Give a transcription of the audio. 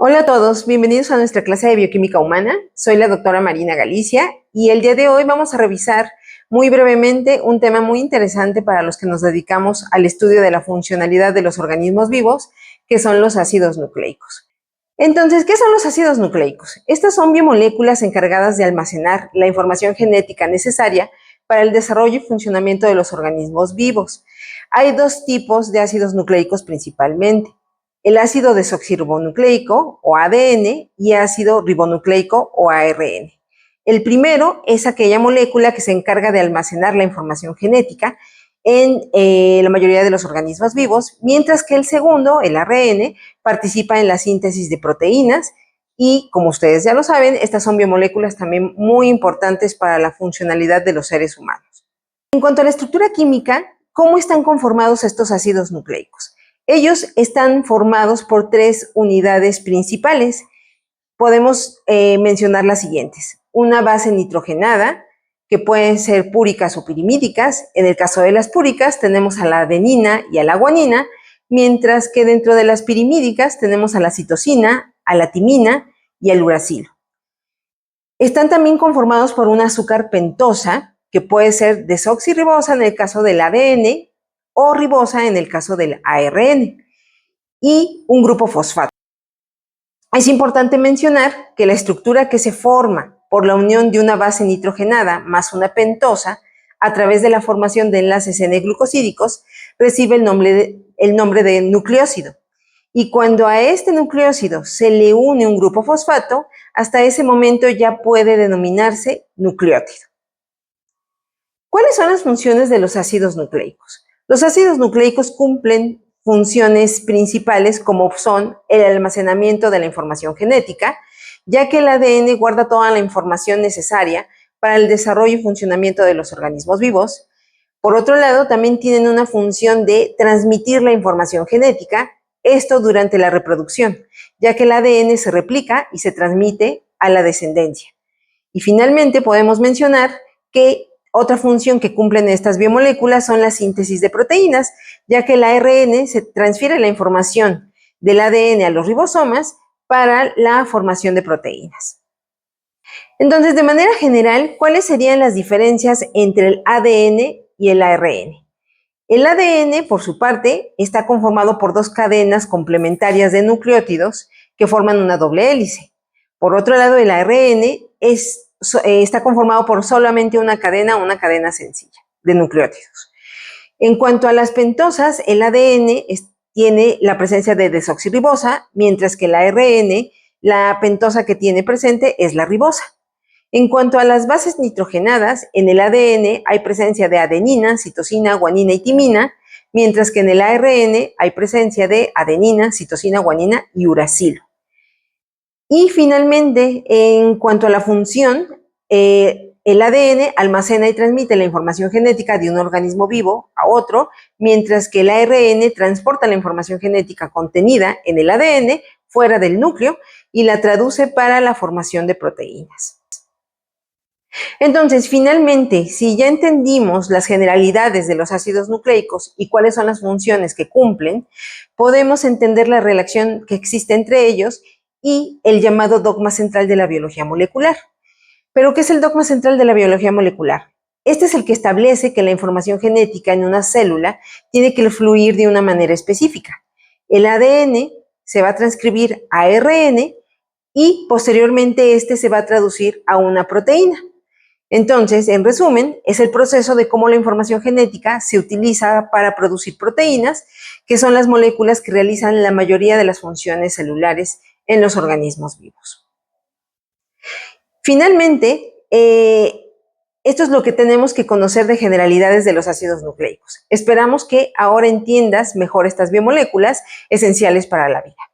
Hola a todos, bienvenidos a nuestra clase de Bioquímica Humana. Soy la doctora Marina Galicia y el día de hoy vamos a revisar muy brevemente un tema muy interesante para los que nos dedicamos al estudio de la funcionalidad de los organismos vivos, que son los ácidos nucleicos. Entonces, ¿qué son los ácidos nucleicos? Estas son biomoléculas encargadas de almacenar la información genética necesaria para el desarrollo y funcionamiento de los organismos vivos. Hay dos tipos de ácidos nucleicos principalmente: el ácido desoxirribonucleico o ADN y ácido ribonucleico o ARN. El primero es aquella molécula que se encarga de almacenar la información genética en la mayoría de los organismos vivos, mientras que el segundo, el ARN, participa en la síntesis de proteínas y, como ustedes ya lo saben, estas son biomoléculas también muy importantes para la funcionalidad de los seres humanos. En cuanto a la estructura química, ¿cómo están conformados estos ácidos nucleicos? Ellos están formados por tres unidades principales. Podemos mencionar las siguientes: una base nitrogenada, que pueden ser púricas o pirimídicas. En el caso de las púricas tenemos a la adenina y a la guanina, mientras que dentro de las pirimídicas tenemos a la citosina, a la timina y al uracilo. Están también conformados por una azúcar pentosa, que puede ser desoxirribosa en el caso del ADN o ribosa en el caso del ARN, y un grupo fosfato. Es importante mencionar que la estructura que se forma por la unión de una base nitrogenada más una pentosa a través de la formación de enlaces N-glucosídicos recibe el nombre de nucleósido. Y cuando a este nucleósido se le une un grupo fosfato, hasta ese momento ya puede denominarse nucleótido. ¿Cuáles son las funciones de los ácidos nucleicos? Los ácidos nucleicos cumplen funciones principales, como son el almacenamiento de la información genética, ya que el ADN guarda toda la información necesaria para el desarrollo y funcionamiento de los organismos vivos. Por otro lado, también tienen una función de transmitir la información genética, esto durante la reproducción, ya que el ADN se replica y se transmite a la descendencia. Y finalmente podemos mencionar que otra función que cumplen estas biomoléculas son la síntesis de proteínas, ya que el ARN se transfiere la información del ADN a los ribosomas para la formación de proteínas. Entonces, de manera general, ¿cuáles serían las diferencias entre el ADN y el ARN? El ADN, por su parte, está conformado por dos cadenas complementarias de nucleótidos que forman una doble hélice. Por otro lado, el ARN está conformado por solamente una cadena sencilla de nucleótidos. En cuanto a las pentosas, el ADN tiene la presencia de desoxirribosa, mientras que el ARN, la pentosa que tiene presente es la ribosa. En cuanto a las bases nitrogenadas, en el ADN hay presencia de adenina, citosina, guanina y timina, mientras que en el ARN hay presencia de adenina, citosina, guanina y uracilo. Y finalmente, en cuanto a la función, el ADN almacena y transmite la información genética de un organismo vivo a otro, mientras que el ARN transporta la información genética contenida en el ADN fuera del núcleo y la traduce para la formación de proteínas. Entonces, finalmente, si ya entendimos las generalidades de los ácidos nucleicos y cuáles son las funciones que cumplen, podemos entender la relación que existe entre ellos y el llamado dogma central de la biología molecular. ¿Pero qué es el dogma central de la biología molecular? Este es el que establece que la información genética en una célula tiene que fluir de una manera específica. El ADN se va a transcribir a ARN y posteriormente este se va a traducir a una proteína. Entonces, en resumen, es el proceso de cómo la información genética se utiliza para producir proteínas, que son las moléculas que realizan la mayoría de las funciones celulares en los organismos vivos. Finalmente, esto es lo que tenemos que conocer de generalidades de los ácidos nucleicos. Esperamos que ahora entiendas mejor estas biomoléculas esenciales para la vida.